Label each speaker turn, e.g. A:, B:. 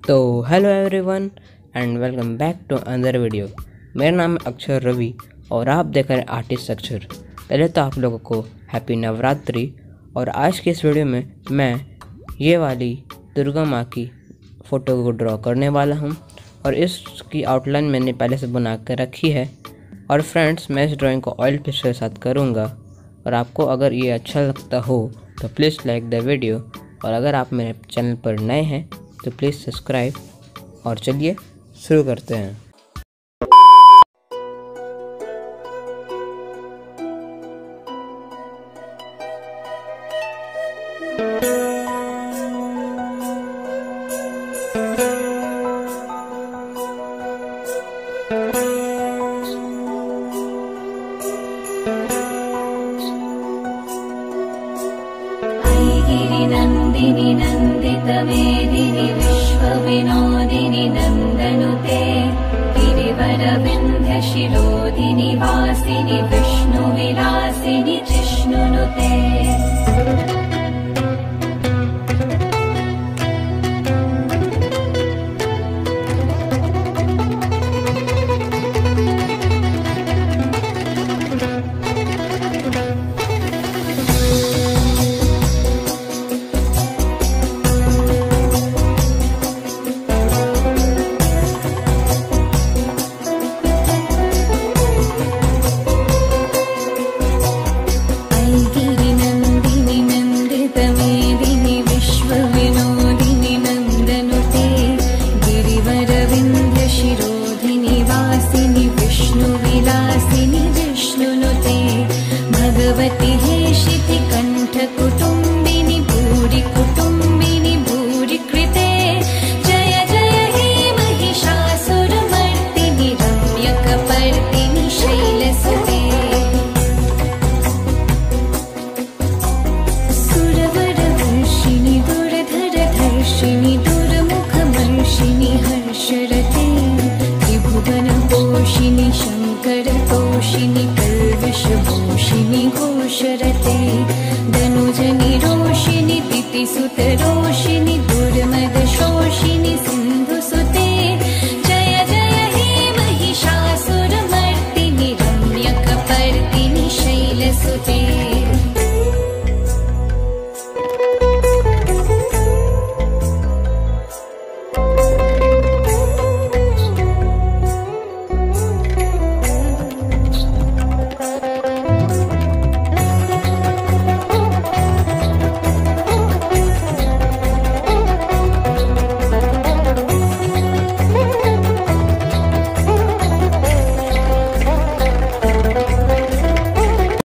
A: तो hello everyone and welcome back to another video. मेरा नाम है अक्षर रवि और आप देख रहे हैं आर्टिस्ट अक्षर। पहले तो आप लोगों को हैप्पी नवरात्रि। और आज के इस वीडियो में मैं ये वाली दुर्गा माँ की फ़ोटो को ड्रॉ करने वाला हूँ और इसकी आउटलाइन मैंने पहले से बना कर रखी है। और फ्रेंड्स, मैं इस ड्राइंग को ऑयल पेस्टल के साथ करूँगा और आपको अगर ये अच्छा लगता हो तो प्लीज़ लाइक द वीडियो। और अगर आप मेरे चैनल पर नए हैं तो प्लीज़ सब्सक्राइब। और चलिए शुरू करते हैं।
B: नंदिनी नंदित मेदिनी विश्वविनोदिनी नंदनुते गिरिवर विंध्य शिरोधिनी वासिनी विष्णु विलासिनी जिष्णुनुते। भगवती हेशिति कंठ कुटुंबिनी भूरि कुटुंबिनी भूरि कृते जय जय हे महिषासुरमर्दिनि रम्यकपर्दिनि शैलसुते। सुरवरवर्षिणि दुर्धरधर्षिणि दुर्मुखमर्षिणि हर्षरते त्रिभुवनपोषिणि शङ्करतोषिणि कल्विषभूषिणि घोषरते धनुजनि रोषिणि दितिसुतरोषिणि